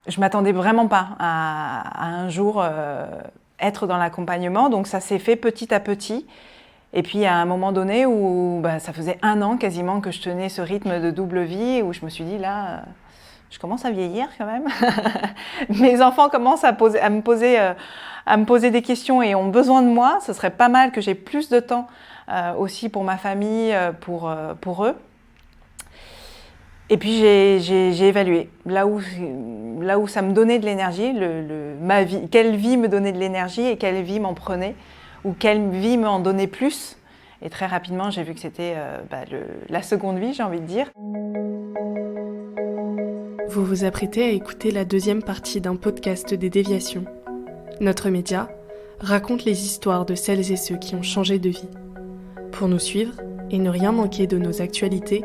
Je m'attendais vraiment pas à un jour être dans l'accompagnement, donc ça s'est fait petit à petit. Et puis à un moment donné où ça faisait 1 an quasiment que je tenais ce rythme de double vie, où je me suis dit là, je commence à vieillir quand même. Mes enfants commencent à me poser des questions et ont besoin de moi. Ce serait pas mal que j'ai plus de temps aussi pour ma famille, pour eux. Et puis j'ai évalué là où ça me donnait de l'énergie, ma vie, quelle vie me donnait de l'énergie et quelle vie m'en prenait, ou quelle vie m'en donnait plus. Et très rapidement, j'ai vu que c'était la seconde vie, j'ai envie de dire. Vous vous apprêtez à écouter la deuxième partie d'un podcast des Déviations. Notre média raconte les histoires de celles et ceux qui ont changé de vie. Pour nous suivre et ne rien manquer de nos actualités,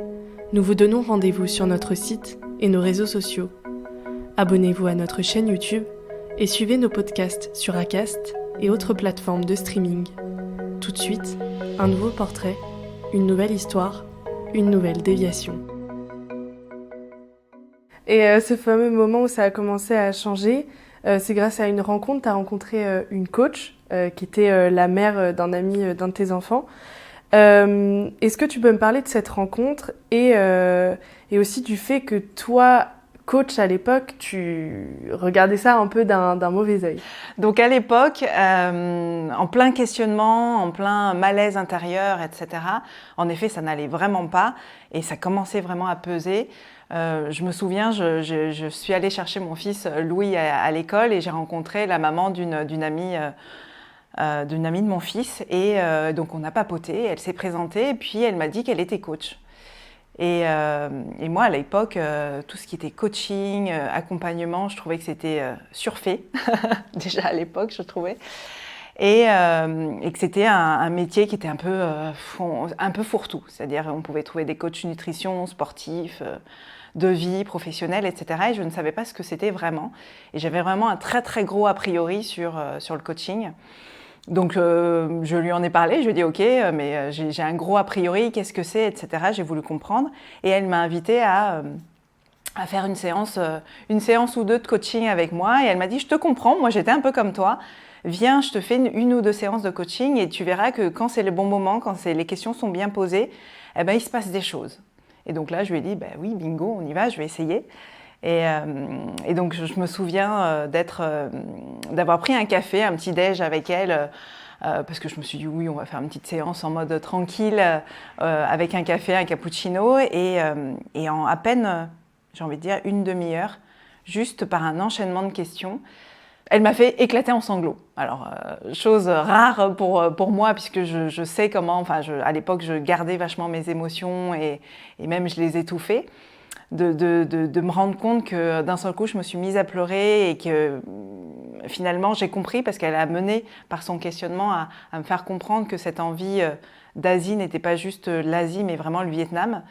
nous vous donnons rendez-vous sur notre site et nos réseaux sociaux. Abonnez-vous à notre chaîne YouTube et suivez nos podcasts sur Acast et autres plateformes de streaming. Tout de suite, un nouveau portrait, une nouvelle histoire, une nouvelle déviation. Et ce fameux moment où ça a commencé à changer, c'est grâce à une rencontre. Tu as rencontré une coach qui était la mère d'un ami d'un de tes enfants. Est-ce que tu peux me parler de cette rencontre et aussi du fait que toi, coach à l'époque, tu regardais ça un peu d'un mauvais œil? Donc à l'époque, en plein questionnement, en plein malaise intérieur, etc., en effet, ça n'allait vraiment pas et ça commençait vraiment à peser. Je me souviens, je suis allée chercher mon fils Louis à l'école et j'ai rencontré la maman d'une amie de mon fils et donc on a papoté, elle s'est présentée et puis elle m'a dit qu'elle était coach. Et moi à l'époque, tout ce qui était coaching, accompagnement, je trouvais que c'était surfait, déjà à l'époque je trouvais, et que c'était un métier qui était un peu fourre-tout, c'est-à-dire on pouvait trouver des coachs nutrition, sportifs, de vie, professionnelle, etc. Et je ne savais pas ce que c'était vraiment. Et j'avais vraiment un très très gros a priori sur le coaching. Donc je lui en ai parlé, je lui ai dit ok, mais j'ai un gros a priori, qu'est-ce que c'est, etc. J'ai voulu comprendre. Et elle m'a invitée à faire une séance ou deux de coaching avec moi. Et elle m'a dit je te comprends, moi j'étais un peu comme toi. Viens, je te fais une ou deux séances de coaching et tu verras que quand c'est le bon moment, quand les questions sont bien posées, eh ben, il se passe des choses. Et donc là, je lui ai dit, oui, bingo, on y va, je vais essayer. Et donc, je me souviens d'avoir pris un café, un petit déj avec elle, parce que je me suis dit, oui, on va faire une petite séance en mode tranquille, avec un café, un cappuccino. Et en à peine, j'ai envie de dire, une demi-heure, juste par un enchaînement de questions, elle m'a fait éclater en sanglots. Alors, chose rare pour moi, puisque je sais comment, à l'époque, je gardais vachement mes émotions et même je les étouffais. De me rendre compte que d'un seul coup, je me suis mise à pleurer et que finalement, j'ai compris, parce qu'elle a mené par son questionnement à me faire comprendre que cette envie d'Asie n'était pas juste l'Asie, mais vraiment le Vietnam.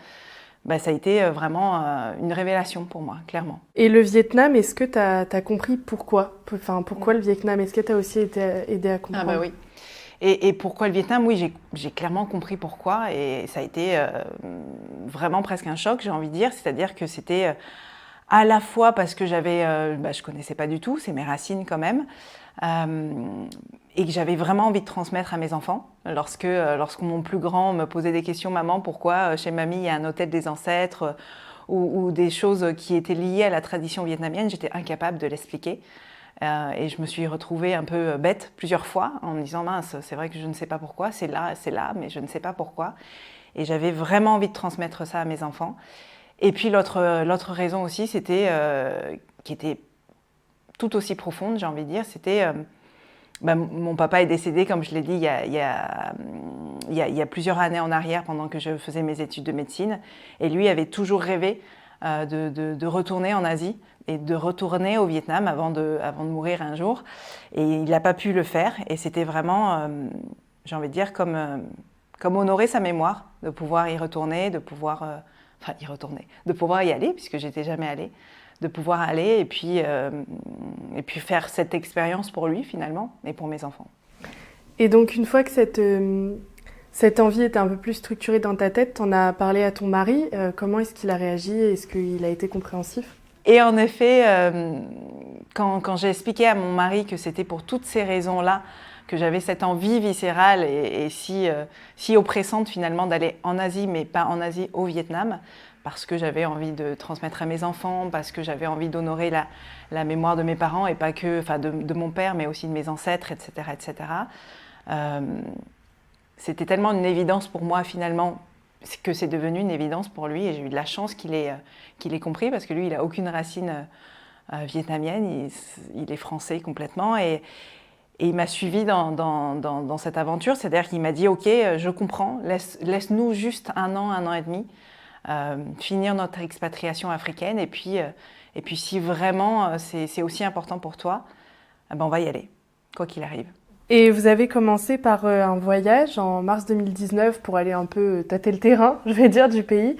Ça a été vraiment une révélation pour moi, clairement. Et le Vietnam, est-ce que tu as compris pourquoi ? Enfin, pourquoi le Vietnam ? Est-ce que tu as aussi été aidée à comprendre ? Ah oui. Et pourquoi le Vietnam ? Oui, j'ai clairement compris pourquoi. Et ça a été vraiment presque un choc, j'ai envie de dire. C'est-à-dire que c'était à la fois parce que je ne connaissais pas du tout, c'est mes racines quand même. Et que j'avais vraiment envie de transmettre à mes enfants. Lorsque mon plus grand me posait des questions, maman, pourquoi chez mamie il y a un hôtel des ancêtres ou des choses qui étaient liées à la tradition vietnamienne, j'étais incapable de l'expliquer. Et je me suis retrouvée un peu bête plusieurs fois en me disant mince, c'est vrai que je ne sais pas pourquoi, c'est là, mais je ne sais pas pourquoi. Et j'avais vraiment envie de transmettre ça à mes enfants. Et puis l'autre raison aussi, c'était qui était tout aussi profonde, j'ai envie de dire, c'était mon papa est décédé, comme je l'ai dit, il y a plusieurs années en arrière, pendant que je faisais mes études de médecine. Et lui avait toujours rêvé de retourner en Asie et de retourner au Vietnam avant de mourir un jour. Et il n'a pas pu le faire. Et c'était vraiment, j'ai envie de dire, comme honorer sa mémoire, de pouvoir y retourner, de pouvoir y aller, puisque j'étais jamais allée, de pouvoir aller et puis faire cette expérience pour lui finalement et pour mes enfants. Et donc une fois que cette envie était un peu plus structurée dans ta tête, t'en as parlé à ton mari, comment est-ce qu'il a réagi ? Est-ce qu'il a été compréhensif ? Et en effet, quand j'ai expliqué à mon mari que c'était pour toutes ces raisons-là que j'avais cette envie viscérale et si oppressante finalement d'aller en Asie, mais pas en Asie, au Vietnam, parce que j'avais envie de transmettre à mes enfants, parce que j'avais envie d'honorer la mémoire de mes parents et pas que, enfin de mon père, mais aussi de mes ancêtres, etc., etc. C'était tellement une évidence pour moi finalement que c'est devenu une évidence pour lui et j'ai eu de la chance qu'il ait compris parce que lui, il n'a aucune racine vietnamienne, il est français complètement et il m'a suivi dans cette aventure, c'est-à-dire qu'il m'a dit « Ok, je comprends, laisse-nous juste un an et demi, finir notre expatriation africaine et puis si vraiment c'est aussi important pour toi, ben on va y aller, quoi qu'il arrive. » Et vous avez commencé par un voyage en mars 2019 pour aller un peu tâter le terrain, je vais dire, du pays.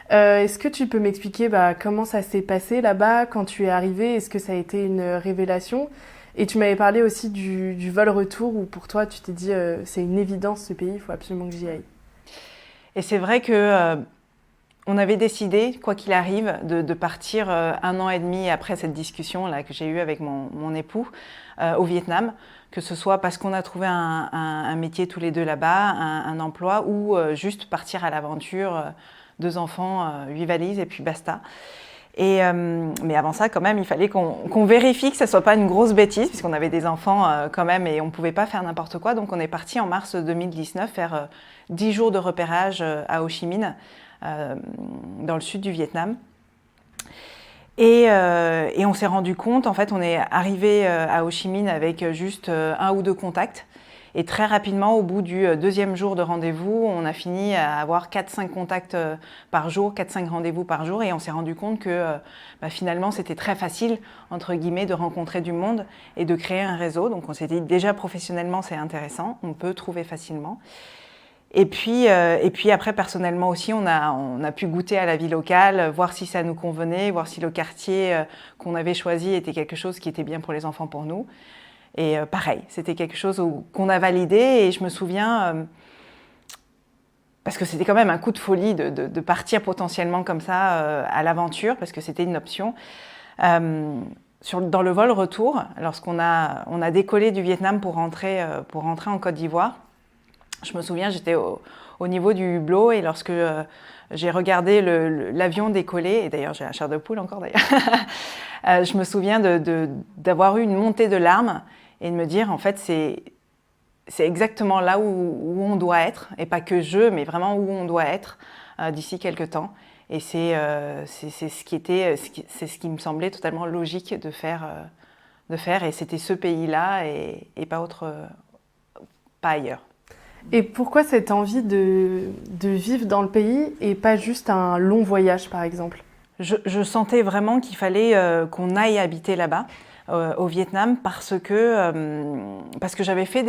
Est-ce que tu peux m'expliquer comment ça s'est passé là-bas quand tu es arrivé? Est-ce que ça a été une révélation? Et tu m'avais parlé aussi du vol retour où pour toi tu t'es dit c'est une évidence ce pays, il faut absolument que j'y aille. Et c'est vrai que on avait décidé, quoi qu'il arrive, de partir 1 an et demi après cette discussion là que j'ai eue avec mon époux au Vietnam, que ce soit parce qu'on a trouvé un métier tous les deux là-bas, un emploi, ou juste partir à l'aventure, 2 enfants, 8 valises et puis basta. Mais avant ça, quand même, il fallait qu'on vérifie que ça ne soit pas une grosse bêtise, puisqu'on avait des enfants quand même et on ne pouvait pas faire n'importe quoi. Donc on est parti en mars 2019 faire 10 jours de repérage à Ho Chi Minh, dans le sud du Vietnam. Et on s'est rendu compte, en fait, on est arrivé à Ho Chi Minh avec juste 1 ou 2 contacts. Et très rapidement, au bout du 2e jour de rendez-vous, on a fini à avoir 4-5 contacts par jour, 4-5 rendez-vous par jour. Et on s'est rendu compte que finalement, c'était très facile, entre guillemets, de rencontrer du monde et de créer un réseau. Donc on s'est dit, déjà professionnellement, c'est intéressant, on peut trouver facilement. Et puis après, personnellement aussi, on a pu goûter à la vie locale, voir si ça nous convenait, voir si le quartier qu'on avait choisi était quelque chose qui était bien pour les enfants, pour nous. Et pareil, c'était quelque chose qu'on a validé et je me souviens, parce que c'était quand même un coup de folie de partir potentiellement comme ça à l'aventure, parce que c'était une option. Dans le vol retour, lorsqu'on a décollé du Vietnam pour rentrer en Côte d'Ivoire, je me souviens, j'étais au niveau du hublot et lorsque j'ai regardé l'avion décoller, et d'ailleurs j'ai la chair de poule encore d'ailleurs, je me souviens d'avoir eu une montée de larmes et de me dire en fait c'est exactement là où on doit être, et pas que mais vraiment où on doit être d'ici quelques temps. Et c'est ce qui me semblait totalement logique de faire et c'était ce pays-là et pas ailleurs. Et pourquoi cette envie de vivre dans le pays et pas juste un long voyage, par exemple? Je sentais vraiment qu'il fallait qu'on aille habiter là-bas, au Vietnam, parce que on avait fait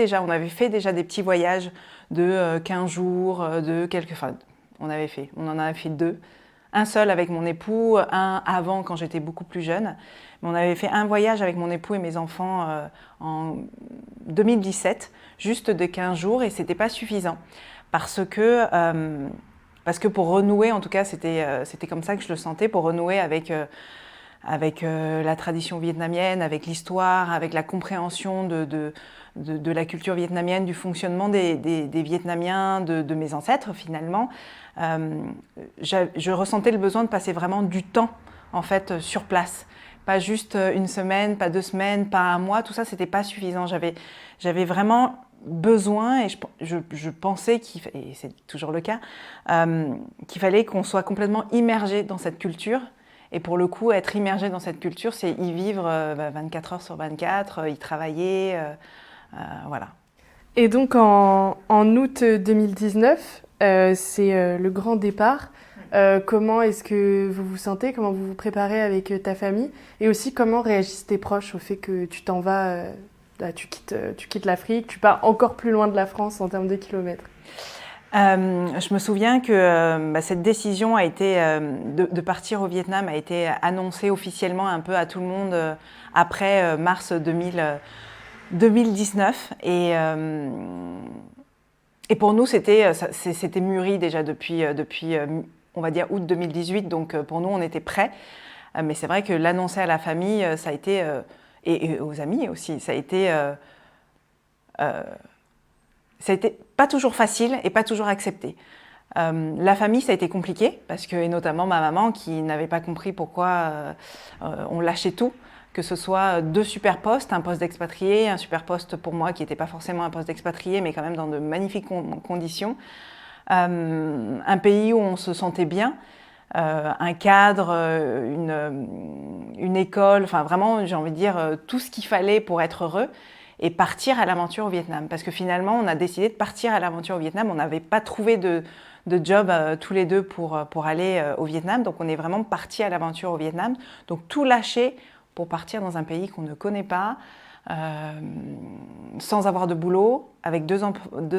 déjà des petits voyages de 15 jours, on en avait fait 2. Un seul avec mon époux, un avant quand j'étais beaucoup plus jeune. Mais on avait fait un voyage avec mon époux et mes enfants en 2017, juste de 15 jours, et c'était pas suffisant. Parce que pour renouer, en tout cas, c'était comme ça que je le sentais, pour renouer avec la tradition vietnamienne, avec l'histoire, avec la compréhension de la culture vietnamienne, du fonctionnement des Vietnamiens, de mes ancêtres finalement. Je ressentais le besoin de passer vraiment du temps en fait sur place, pas juste 1 semaine, pas 2 semaines, pas 1 mois, tout ça c'était pas suffisant. J'avais vraiment besoin et je pensais et c'est toujours le cas, qu'il fallait qu'on soit complètement immergé dans cette culture. Et pour le coup, être immergé dans cette culture, c'est y vivre 24 heures sur 24, y travailler, voilà. Et donc en août 2019, c'est le grand départ. Comment est-ce que vous vous sentez? Comment vous vous préparez avec ta famille? Et aussi, comment réagissent tes proches au fait que tu t'en vas, tu quittes l'Afrique, tu pars encore plus loin de la France en termes de kilomètres? Je me souviens que cette décision de partir au Vietnam a été annoncée officiellement un peu à tout le monde après mars 2019. Et pour nous, c'était mûri déjà depuis on va dire, août 2018. Donc pour nous, on était prêts. Mais c'est vrai que l'annoncer à la famille, ça a été et aux amis aussi. Ça a été pas toujours facile et pas toujours accepté. La famille, ça a été compliqué, parce que, et notamment ma maman qui n'avait pas compris pourquoi on lâchait tout, que ce soit 2 super postes, un poste d'expatrié, un super poste pour moi qui n'était pas forcément un poste d'expatrié, mais quand même dans de magnifiques conditions, un pays où on se sentait bien, un cadre, une école, enfin vraiment, j'ai envie de dire, tout ce qu'il fallait pour être heureux, et partir à l'aventure au Vietnam. Parce que finalement, on a décidé de partir à l'aventure au Vietnam. On n'avait pas trouvé de job tous les deux pour aller au Vietnam. Donc on est vraiment partis à l'aventure au Vietnam. Donc tout lâcher pour partir dans un pays qu'on ne connaît pas, sans avoir de boulot, avec 2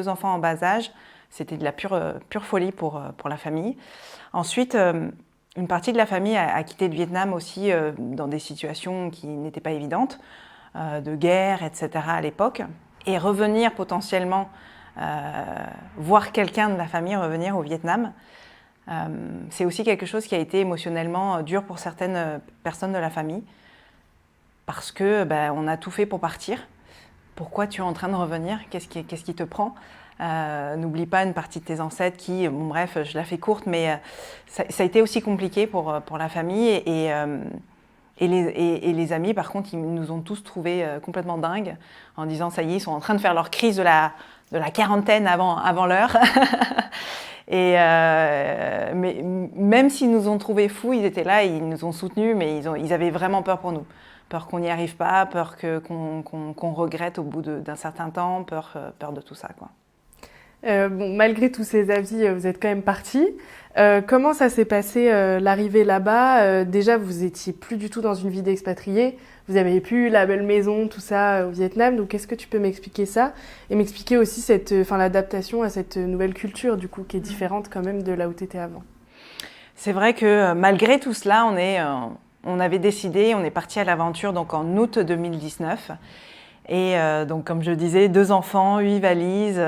enfants en bas âge. C'était de la pure folie pour la famille. Ensuite, une partie de la famille a quitté le Vietnam aussi dans des situations qui n'étaient pas évidentes, de guerre, etc. à l'époque. Et revenir potentiellement, voir quelqu'un de la famille revenir au Vietnam, c'est aussi quelque chose qui a été émotionnellement dur pour certaines personnes de la famille, parce que on a tout fait pour partir. Pourquoi tu es en train de revenir? Qu'est-ce qui te prend? N'oublie pas une partie de tes ancêtres qui, bon, bref, je la fais courte, mais ça a été aussi compliqué pour la famille. Et les amis, par contre, ils nous ont tous trouvés complètement dingues, en disant, ça y est, ils sont en train de faire leur crise de la quarantaine avant l'heure. Mais même s'ils nous ont trouvés fous, ils étaient là, ils nous ont soutenus, mais ils avaient vraiment peur pour nous. Peur qu'on n'y arrive pas, peur qu'on regrette au bout d'un certain temps, peur de tout ça, quoi. Malgré tous ces avis, vous êtes quand même partis. Comment ça s'est passé l'arrivée là-bas? Déjà, vous étiez plus du tout dans une vie d'expatrié. Vous n'avez plus la belle maison, tout ça au Vietnam. Donc, est-ce que tu peux m'expliquer ça et m'expliquer aussi l'adaptation à cette nouvelle culture, du coup, qui est différente quand même de là où tu étais avant? C'est vrai que malgré tout cela, on avait décidé, on est parti à l'aventure donc en août 2019. Et donc, comme je disais, 2 enfants, 8 valises,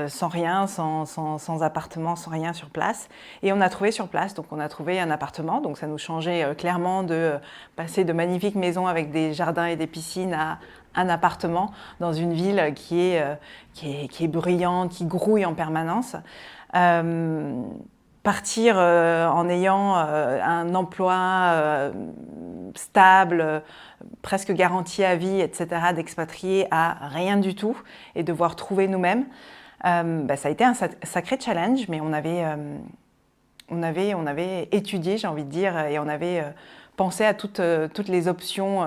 sans rien, sans appartement, sans rien sur place. Et on a trouvé sur place, donc on a trouvé un appartement. Donc ça nous changeait clairement de passer de magnifiques maisons avec des jardins et des piscines à un appartement dans une ville qui est bruyante, qui grouille en permanence. Partir en ayant un emploi stable, presque garanti à vie, etc., d'expatriés à rien du tout et devoir trouver nous-mêmes, ça a été un sacré challenge, mais on avait étudié, j'ai envie de dire, et on avait pensé à toutes les options,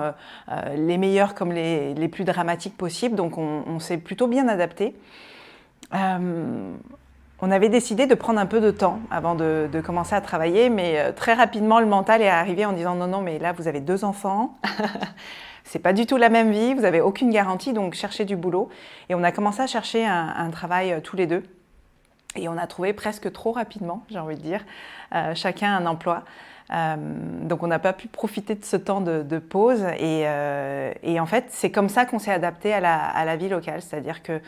les meilleures comme les plus dramatiques possibles, donc on s'est plutôt bien adapté. On avait décidé de prendre un peu de temps avant de commencer à travailler, mais très rapidement, le mental est arrivé en disant non, mais là, vous avez 2 enfants, c'est pas du tout la même vie, vous n'avez aucune garantie, donc cherchez du boulot. Et on a commencé à chercher un travail tous les deux. Et on a trouvé presque trop rapidement, j'ai envie de dire, chacun un emploi. Donc on n'a pas pu profiter de ce temps de pause. Et en fait, c'est comme ça qu'on s'est adapté à la vie locale, c'est-à-dire que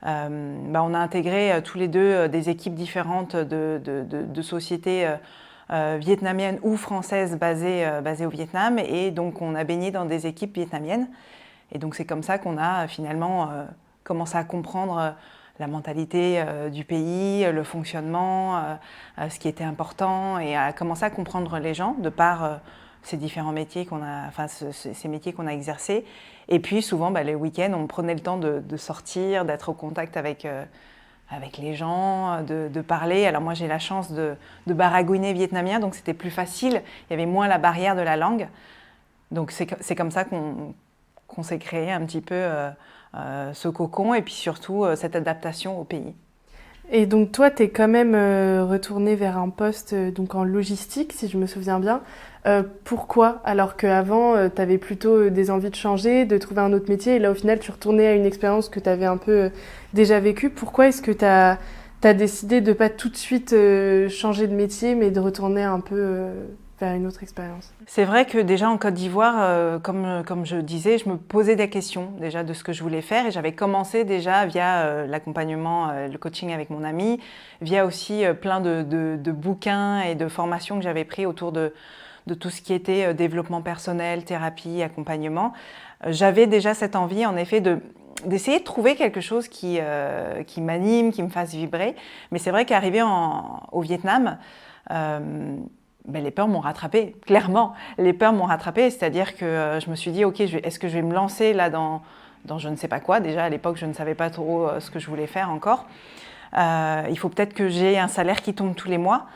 on a intégré tous les deux des équipes différentes de sociétés vietnamiennes ou françaises basées au Vietnam, et donc on a baigné dans des équipes vietnamiennes. Et donc c'est comme ça qu'on a finalement commencé à comprendre la mentalité du pays, le fonctionnement, ce qui était important, et à commencer à comprendre les gens de par ces différents métiers ces métiers qu'on a exercés. Et puis souvent, les week-ends, on prenait le temps de sortir, d'être au contact avec les gens, de parler. Alors moi, j'ai la chance de baragouiner vietnamien, donc c'était plus facile. Il y avait moins la barrière de la langue. Donc c'est comme ça qu'on s'est créé un petit peu ce cocon, et puis surtout cette adaptation au pays. Et donc toi, tu es quand même retournée vers un poste donc en logistique, si je me souviens bien. Pourquoi? Alors qu'avant, tu avais plutôt des envies de changer, de trouver un autre métier, et là au final, tu retournais à une expérience que tu avais un peu déjà vécue. Pourquoi est-ce que tu as décidé de pas tout de suite changer de métier, mais de retourner un peu vers une autre expérience? C'est vrai que déjà en Côte d'Ivoire, comme je disais, je me posais des questions déjà de ce que je voulais faire, et j'avais commencé déjà via l'accompagnement, le coaching avec mon ami, via aussi plein de bouquins et de formations que j'avais pris autour de de tout ce qui était développement personnel, thérapie, accompagnement. J'avais déjà cette envie, en effet, d'essayer de trouver quelque chose qui m'anime, qui me fasse vibrer. Mais c'est vrai qu'arrivé au Vietnam, les peurs m'ont rattrapée, clairement. Les peurs m'ont rattrapée, c'est-à-dire que je me suis dit, ok, est-ce que je vais me lancer là dans je ne sais pas quoi. Déjà, à l'époque, je ne savais pas trop ce que je voulais faire encore. Il faut peut-être que j'ai un salaire qui tombe tous les mois.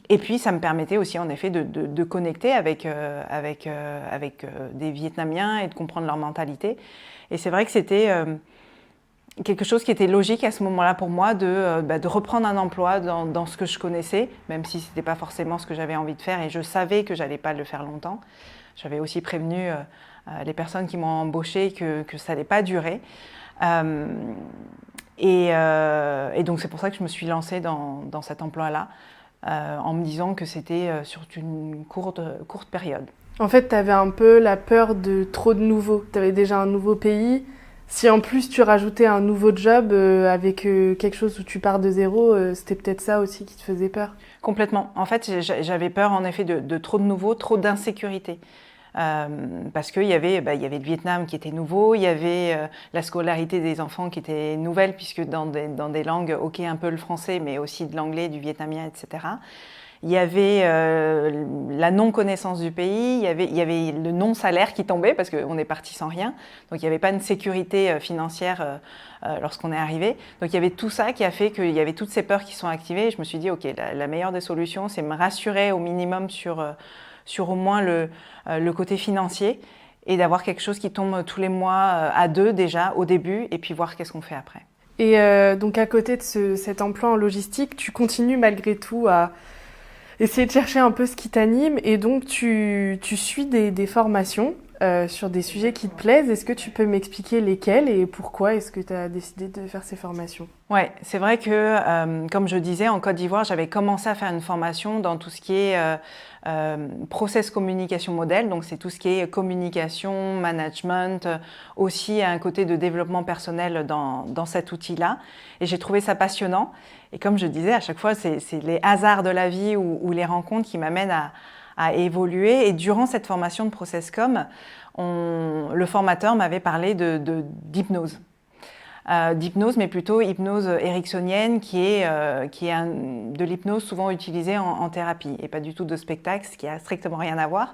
Et puis, ça me permettait aussi, en effet, de connecter avec des Vietnamiens et de comprendre leur mentalité. Et c'est vrai que c'était quelque chose qui était logique à ce moment-là pour moi de reprendre un emploi dans ce que je connaissais, même si ce n'était pas forcément ce que j'avais envie de faire et je savais que je n'allais pas le faire longtemps. J'avais aussi prévenu les personnes qui m'ont embauchée que ça n'allait pas durer. Et donc c'est pour ça que je me suis lancée dans cet emploi-là, en me disant que c'était sur une courte période. En fait, tu avais un peu la peur de trop de nouveaux. Tu avais déjà un nouveau pays. Si en plus tu rajoutais un nouveau job avec quelque chose où tu pars de zéro, c'était peut-être ça aussi qui te faisait peur? Complètement. En fait, j'avais peur en effet de trop de nouveaux, trop d'insécurité. Parce qu'il y avait le Vietnam qui était nouveau, il y avait la scolarité des enfants qui était nouvelle, puisque dans des langues, ok, un peu le français, mais aussi de l'anglais, du vietnamien, etc. Il y avait la non-connaissance du pays, il y avait le non-salaire qui tombait, parce qu'on est parti sans rien. Donc il n'y avait pas une sécurité financière lorsqu'on est arrivé. Donc il y avait tout ça qui a fait qu'il y avait toutes ces peurs qui sont activées. Et je me suis dit, ok, la meilleure des solutions, c'est me rassurer au minimum sur au moins le côté financier et d'avoir quelque chose qui tombe tous les mois à 2 déjà au début et puis voir qu'est-ce qu'on fait après. Et donc à côté de cet emploi en logistique, tu continues malgré tout à essayer de chercher un peu ce qui t'anime et donc tu suis des formations sur des sujets qui te plaisent. Est-ce que tu peux m'expliquer lesquels et pourquoi est-ce que tu as décidé de faire ces formations? Oui, c'est vrai que, comme je disais, en Côte d'Ivoire, j'avais commencé à faire une formation dans tout ce qui est process communication modèle, donc c'est tout ce qui est communication, management, aussi un côté de développement personnel dans cet outil-là. Et j'ai trouvé ça passionnant. Et comme je disais, à chaque fois, c'est les hasards de la vie ou les rencontres qui m'amènent à évoluer. Et durant cette formation de ProcessCom, le formateur m'avait parlé d'hypnose. D'hypnose, mais plutôt hypnose ericksonienne, qui est de l'hypnose souvent utilisée en thérapie, et pas du tout de spectacle, ce qui a strictement rien à voir.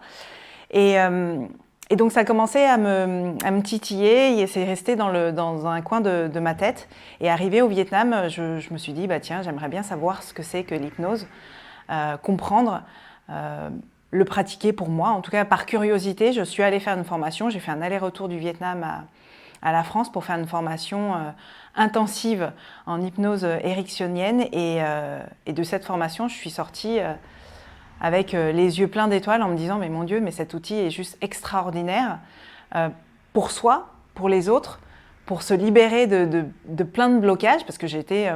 Et donc ça a commencé à me titiller, et c'est resté dans un coin de ma tête. Et arrivé au Vietnam, je me suis dit, tiens, j'aimerais bien savoir ce que c'est que l'hypnose, comprendre, le pratiquer pour moi. En tout cas, par curiosité, je suis allée faire une formation. J'ai fait un aller-retour du Vietnam à la France pour faire une formation intensive en hypnose ericksonienne. Et de cette formation, je suis sortie avec les yeux pleins d'étoiles en me disant « Mais mon Dieu, mais cet outil est juste extraordinaire pour soi, pour les autres, pour se libérer de plein de blocages. » Parce que j'ai été,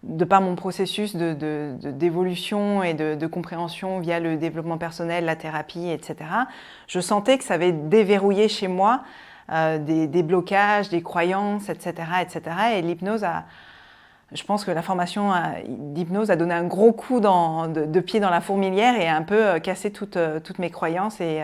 de par mon processus d'évolution et de compréhension via le développement personnel, la thérapie, etc., je sentais que ça avait déverrouillé chez moi des blocages, des croyances, etc., etc. Et l'hypnose je pense que la formation d'hypnose a donné un gros coup de pied dans la fourmilière et a un peu cassé toutes mes croyances et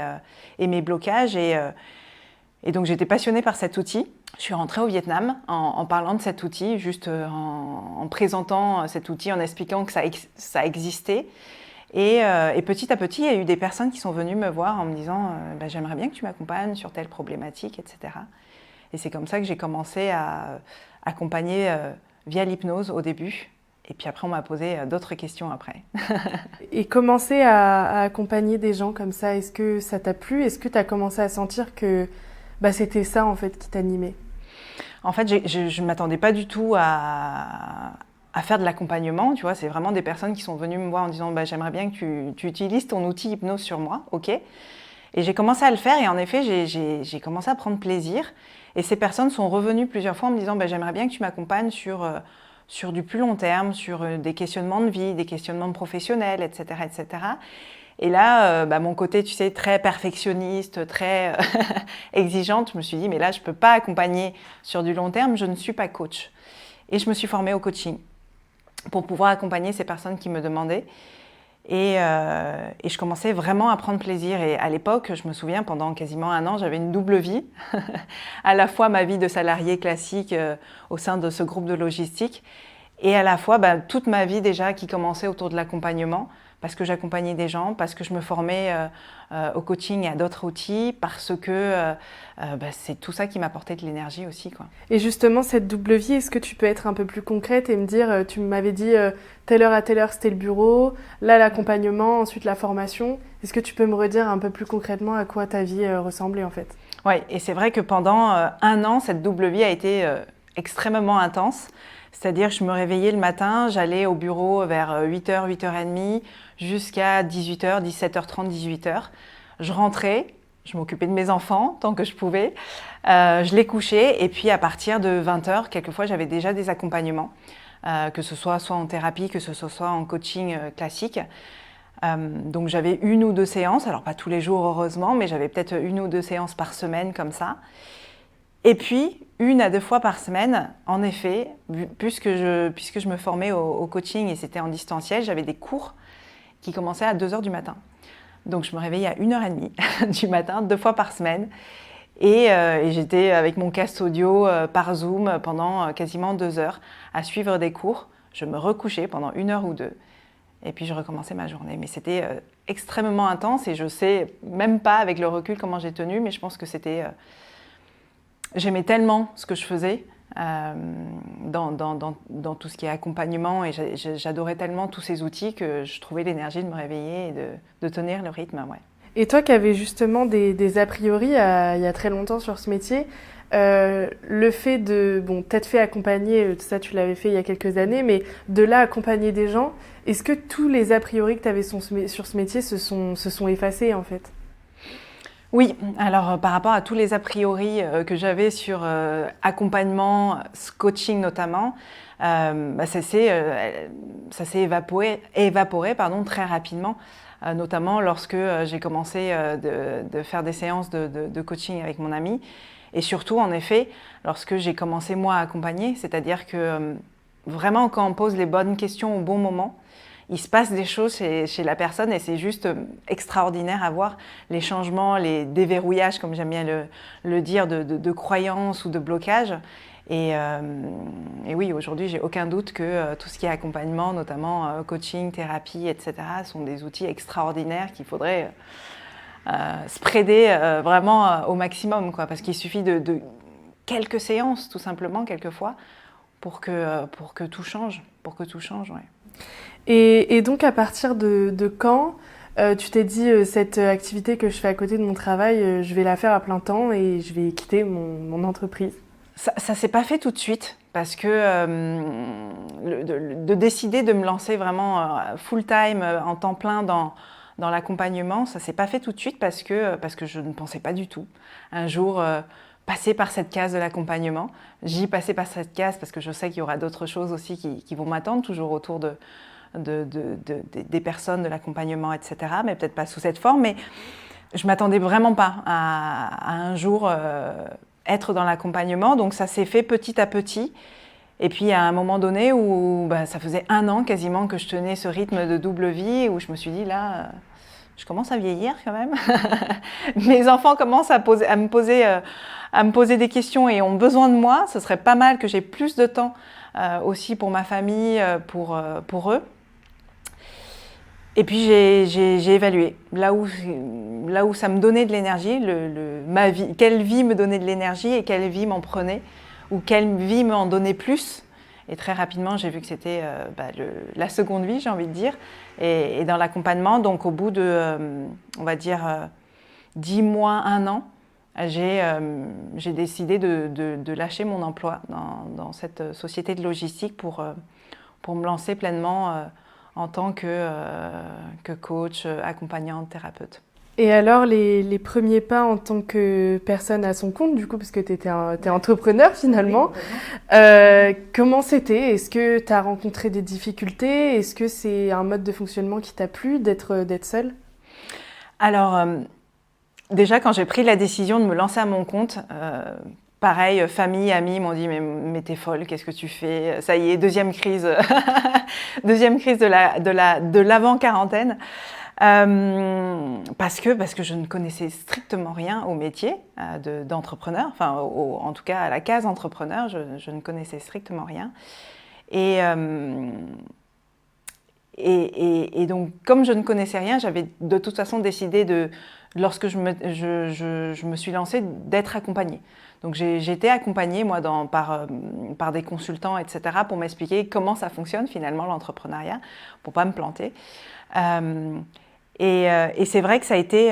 mes blocages. Et donc j'étais passionnée par cet outil. Je suis rentrée au Vietnam en parlant de cet outil, juste en présentant cet outil, en expliquant que ça existait. Et petit à petit, il y a eu des personnes qui sont venues me voir en me disant « J'aimerais bien que tu m'accompagnes sur telle problématique, etc. » Et c'est comme ça que j'ai commencé à accompagner via l'hypnose au début. Et puis après, on m'a posé d'autres questions après. Et commencer à accompagner des gens comme ça, est-ce que ça t'a plu? Est-ce que tu as commencé à sentir que c'était ça en fait qui t'animait? En fait, je ne m'attendais pas du tout à faire de l'accompagnement, tu vois, c'est vraiment des personnes qui sont venues me voir en disant j'aimerais bien que tu utilises ton outil hypnose sur moi, ok. Et j'ai commencé à le faire et en effet, j'ai commencé à prendre plaisir. Et ces personnes sont revenues plusieurs fois en me disant j'aimerais bien que tu m'accompagnes sur du plus long terme, sur des questionnements de vie, des questionnements professionnels, etc., etc. Et là, mon côté, tu sais, très perfectionniste, très exigeante, je me suis dit, mais là, je ne peux pas accompagner sur du long terme, je ne suis pas coach. Et je me suis formée au coaching pour pouvoir accompagner ces personnes qui me demandaient. Et je commençais vraiment à prendre plaisir. Et à l'époque, je me souviens, pendant quasiment 1 an, j'avais une double vie. À la fois ma vie de salarié classique au sein de ce groupe de logistique et à la fois toute ma vie déjà qui commençait autour de l'accompagnement, parce que j'accompagnais des gens, parce que je me formais au coaching et à d'autres outils, parce que c'est tout ça qui m'apportait de l'énergie aussi, quoi. Et justement, cette double vie, est-ce que tu peux être un peu plus concrète et me dire, tu m'avais dit telle heure à telle heure c'était le bureau, là l'accompagnement, ensuite la formation. Est-ce que tu peux me redire un peu plus concrètement à quoi ta vie ressemblait en fait? Oui, et c'est vrai que pendant 1 an, cette double vie a été extrêmement intense. C'est-à-dire que je me réveillais le matin, j'allais au bureau vers 8h, 8h30, jusqu'à 18h, 17h30, 18h. Je rentrais, je m'occupais de mes enfants tant que je pouvais, je les couchais et puis à partir de 20h, quelquefois j'avais déjà des accompagnements, que ce soit en thérapie, que ce soit en coaching classique. Donc j'avais 1 ou 2 séances, alors pas tous les jours heureusement, mais j'avais peut-être 1 ou 2 séances par semaine comme ça. Et puis, 1 à 2 fois par semaine, en effet, puisque je me formais au coaching et c'était en distanciel, j'avais des cours qui commençaient à 2h du matin. Donc, je me réveillais à 1h30 du matin, 2 fois par semaine. Et j'étais avec mon casque audio par Zoom pendant quasiment 2 heures à suivre des cours. Je me recouchais pendant 1 heure ou 2. Et puis, je recommençais ma journée. Mais c'était extrêmement intense et je ne sais même pas avec le recul comment j'ai tenu, mais je pense que c'était... J'aimais tellement ce que je faisais dans tout ce qui est accompagnement et j'adorais tellement tous ces outils que je trouvais l'énergie de me réveiller et de tenir le rythme. Ouais. Et toi qui avais justement des a priori il y a très longtemps sur ce métier, le fait de, peut-être fait accompagner, ça tu l'avais fait il y a quelques années, mais de là accompagner des gens, est-ce que tous les a priori que tu avais sur ce métier se sont effacés en fait ? Oui, alors par rapport à tous les a priori que j'avais sur accompagnement, coaching notamment, ça s'est évaporé très rapidement, notamment lorsque j'ai commencé de faire des séances de coaching avec mon ami. Et surtout, en effet, lorsque j'ai commencé moi à accompagner, c'est-à-dire que vraiment quand on pose les bonnes questions au bon moment, il se passe des choses chez la personne et c'est juste extraordinaire à voir les changements, les déverrouillages, comme j'aime bien le dire, de croyances ou de blocages. Et oui, aujourd'hui, j'ai aucun doute que tout ce qui est accompagnement, notamment coaching, thérapie, etc., sont des outils extraordinaires qu'il faudrait spreader vraiment au maximum, quoi, parce qu'il suffit de quelques séances, tout simplement, quelquefois, pour que tout change, ouais. Et donc, à partir de quand tu t'es dit cette activité que je fais à côté de mon travail, je vais la faire à plein temps et je vais quitter mon entreprise? Ça s'est pas fait tout de suite parce que de décider de me lancer vraiment full-time, en temps plein dans l'accompagnement, ça s'est pas fait tout de suite parce que je ne pensais pas du tout. Un jour, passer par cette case de l'accompagnement. J'y passais par cette case parce que je sais qu'il y aura d'autres choses aussi qui vont m'attendre, toujours autour des personnes, de l'accompagnement, etc. Mais peut-être pas sous cette forme. Mais je ne m'attendais vraiment pas à un jour être dans l'accompagnement. Donc ça s'est fait petit à petit. Et puis à un moment donné où ça faisait 1 an quasiment que je tenais ce rythme de double vie, où je me suis dit là... je commence à vieillir quand même. Mes enfants commencent à me poser des questions et ont besoin de moi. Ce serait pas mal que j'ai plus de temps aussi pour ma famille, pour eux. Et puis j'ai évalué là où ça me donnait de l'énergie, ma vie, quelle vie me donnait de l'énergie et quelle vie m'en prenait, ou quelle vie m'en donnait plus. Et très rapidement, j'ai vu que c'était la seconde vie, j'ai envie de dire, et dans l'accompagnement. Donc, au bout de, on va dire, 10 mois, 1 an, j'ai décidé de lâcher mon emploi dans cette société de logistique pour me lancer pleinement en tant que coach, accompagnante, thérapeute. Et alors, les premiers pas en tant que personne à son compte, du coup, parce que t'es entrepreneur finalement, comment c'était? Est-ce que tu as rencontré des difficultés? Est-ce que c'est un mode de fonctionnement qui t'a plu d'être seule? Alors, déjà, quand j'ai pris la décision de me lancer à mon compte, pareil, famille, amis m'ont dit mais t'es folle, qu'est-ce que tu fais? Ça y est, deuxième crise, deuxième crise de l'avant-quarantaine. Parce que je ne connaissais strictement rien au métier d'entrepreneur, enfin en tout cas à la case entrepreneur, je ne connaissais strictement rien. Et donc, comme je ne connaissais rien, j'avais de toute façon décidé, lorsque je me suis lancée, d'être accompagnée. Donc, j'ai été accompagnée, moi, par des consultants, etc., pour m'expliquer comment ça fonctionne, finalement, l'entrepreneuriat, pour ne pas me planter. Et c'est vrai que ça a été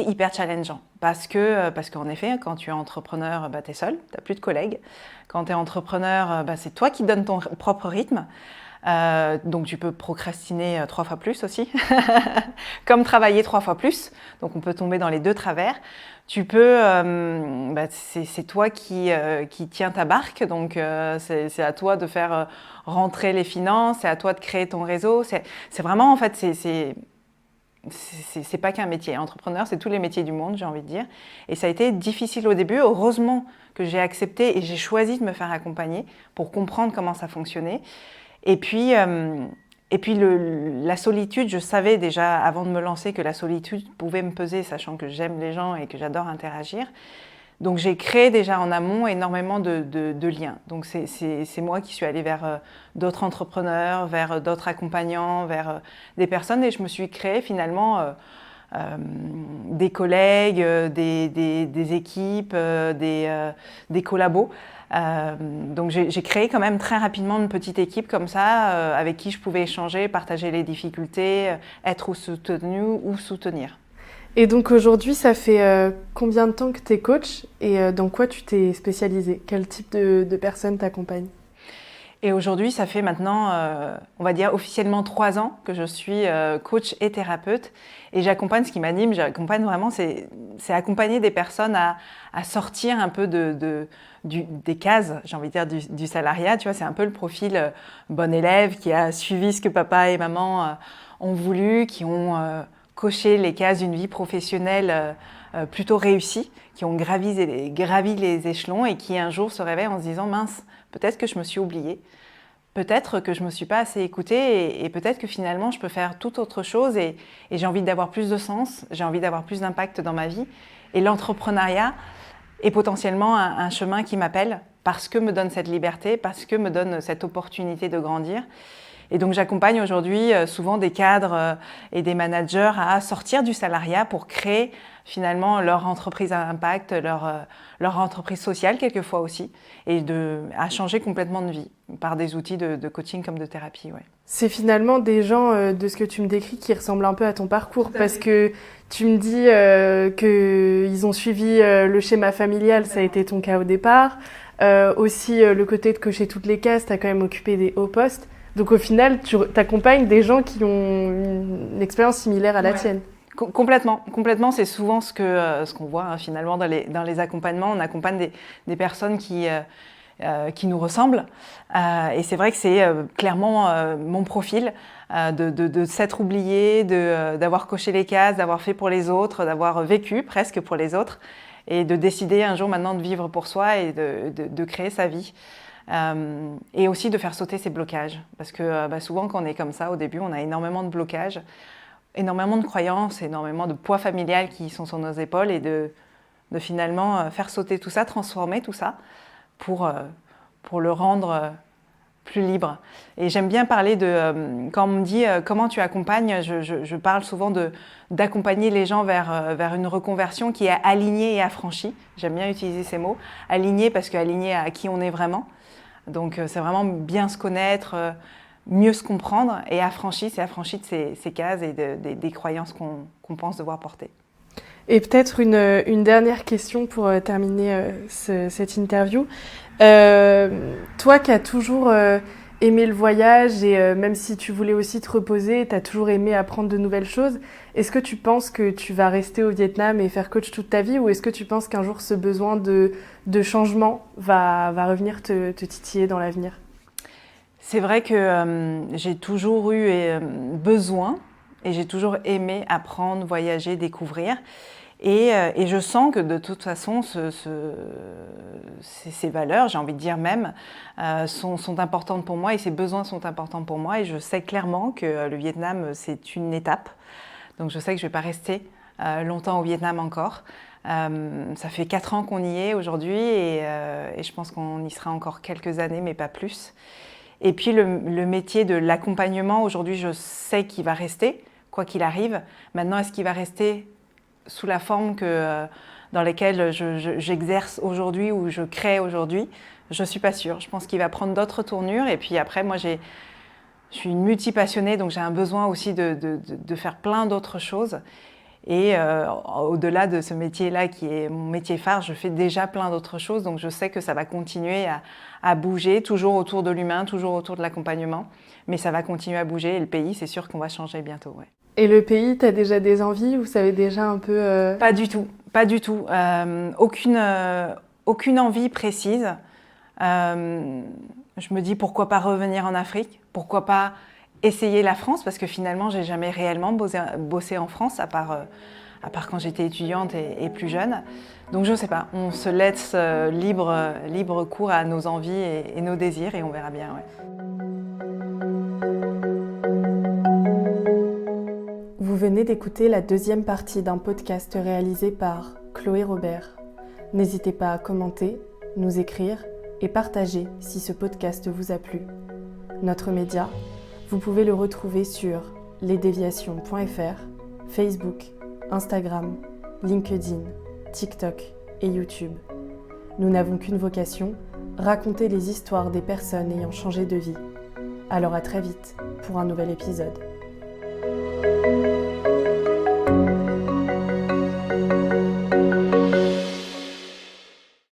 hyper challengeant. Parce qu'en effet, quand tu es entrepreneur, tu es seul, tu n'as plus de collègues. Quand tu es entrepreneur, c'est toi qui donnes ton propre rythme. Donc tu peux procrastiner 3 fois plus aussi, comme travailler 3 fois plus. Donc on peut tomber dans les deux travers. Tu peux, c'est toi qui tiens ta barque, donc c'est à toi de faire rentrer les finances, c'est à toi de créer ton réseau. C'est vraiment, en fait, c'est pas qu'un métier. Entrepreneur, c'est tous les métiers du monde, j'ai envie de dire. Et ça a été difficile au début. Heureusement que j'ai accepté et j'ai choisi de me faire accompagner pour comprendre comment ça fonctionnait. Et puis la solitude, je savais déjà avant de me lancer que la solitude pouvait me peser, sachant que j'aime les gens et que j'adore interagir. Donc j'ai créé déjà en amont énormément de liens. Donc c'est moi qui suis allée vers d'autres entrepreneurs, vers d'autres accompagnants, vers des personnes, et je me suis créé finalement des collègues, des équipes, des collabos. Donc j'ai créé quand même très rapidement une petite équipe comme ça, avec qui je pouvais échanger, partager les difficultés, être soutenu ou soutenir. Et donc aujourd'hui, ça fait combien de temps que tu es coach et dans quoi tu t'es spécialisée? Quel type de personnes t'accompagnent? Et aujourd'hui, ça fait maintenant, on va dire officiellement 3 ans que je suis coach et thérapeute. Et j'accompagne, ce qui m'anime, j'accompagne vraiment, c'est accompagner des personnes à sortir un peu des cases, j'ai envie de dire, du salariat. Tu vois, c'est un peu le profil bon élève qui a suivi ce que papa et maman ont voulu, qui ont coché les cases d'une vie professionnelle plutôt réussie, qui ont gravi les échelons et qui un jour se réveillent en se disant « mince, peut-être que je me suis oubliée, peut-être que je ne me suis pas assez écoutée et peut-être que finalement je peux faire toute autre chose et j'ai envie d'avoir plus de sens, j'ai envie d'avoir plus d'impact dans ma vie. » Et l'entrepreneuriat est potentiellement un chemin qui m'appelle parce que me donne cette liberté, parce que me donne cette opportunité de grandir. Et donc j'accompagne aujourd'hui souvent des cadres et des managers à sortir du salariat pour créer finalement leur entreprise à impact, leur entreprise sociale quelquefois aussi, et à changer complètement de vie par des outils de coaching comme de thérapie. Ouais. C'est finalement des gens, de ce que tu me décris, qui ressemblent un peu à ton parcours, parce que tu me dis qu'ils ont suivi le schéma familial, ça a été ton cas au départ. Aussi le côté de cocher toutes les cases, tu as quand même occupé des hauts postes. Donc au final, tu accompagnes des gens qui ont une expérience similaire à la tienne. Complètement, c'est souvent ce qu'on voit hein, finalement dans les accompagnements. On accompagne des personnes qui nous ressemblent. Et c'est vrai que c'est clairement mon profil de s'être oublié, d'avoir coché les cases, d'avoir fait pour les autres, d'avoir vécu presque pour les autres et de décider un jour maintenant de vivre pour soi et de créer sa vie. Et aussi de faire sauter ces blocages. Parce que souvent, quand on est comme ça, au début, on a énormément de blocages, énormément de croyances, énormément de poids familial qui sont sur nos épaules et de finalement faire sauter tout ça, transformer tout ça pour le rendre plus libre. Et j'aime bien parler quand on me dit comment tu accompagnes, je parle souvent d'accompagner les gens vers une reconversion qui est alignée et affranchie. J'aime bien utiliser ces mots. Alignée parce qu'alignée à qui on est vraiment. Donc c'est vraiment bien se connaître, mieux se comprendre, et affranchi, c'est affranchi de ces cases et des croyances qu'on pense devoir porter. Et peut-être une dernière question pour terminer cette interview. Toi qui as toujours aimé le voyage et même si tu voulais aussi te reposer, tu as toujours aimé apprendre de nouvelles choses, est-ce que tu penses que tu vas rester au Vietnam et faire coach toute ta vie, ou est-ce que tu penses qu'un jour ce besoin de changement va revenir te titiller dans l'avenir? C'est vrai que j'ai toujours eu besoin et j'ai toujours aimé apprendre, voyager, découvrir. Et je sens que de toute façon, ces valeurs, j'ai envie de dire même, sont importantes pour moi et ces besoins sont importants pour moi. Et je sais clairement que le Vietnam, c'est une étape. Donc je sais que je ne vais pas rester longtemps au Vietnam encore. Ça fait 4 ans qu'on y est aujourd'hui et je pense qu'on y sera encore quelques années, mais pas plus. Et puis le métier de l'accompagnement, aujourd'hui, je sais qu'il va rester, quoi qu'il arrive. Maintenant, est-ce qu'il va rester sous la forme dans laquelle j'exerce aujourd'hui ou je crée aujourd'hui? Je ne suis pas sûre. Je pense qu'il va prendre d'autres tournures. Et puis après, moi, je suis une multipassionnée, donc j'ai un besoin aussi de faire plein d'autres choses. Et au-delà de ce métier-là qui est mon métier phare, je fais déjà plein d'autres choses. Donc je sais que ça va continuer à bouger, toujours autour de l'humain, toujours autour de l'accompagnement. Mais ça va continuer à bouger et le pays, c'est sûr qu'on va changer bientôt. Ouais. Et le pays, tu as déjà des envies? Vous savez déjà un peu... Pas du tout, pas du tout. Aucune envie précise. Je me dis pourquoi pas revenir en Afrique? Pourquoi pas essayer la France? Parce que finalement, j'ai jamais réellement bossé en France, à part quand j'étais étudiante et plus jeune. Donc je ne sais pas, on se laisse libre cours à nos envies et nos désirs et on verra bien. Ouais. Vous venez d'écouter la deuxième partie d'un podcast réalisé par Chloé Robert. N'hésitez pas à commenter, nous écrire et partager si ce podcast vous a plu. Notre média, vous pouvez le retrouver sur lesdéviations.fr, Facebook, Instagram, LinkedIn, TikTok et YouTube. Nous n'avons qu'une vocation, raconter les histoires des personnes ayant changé de vie. Alors à très vite pour un nouvel épisode.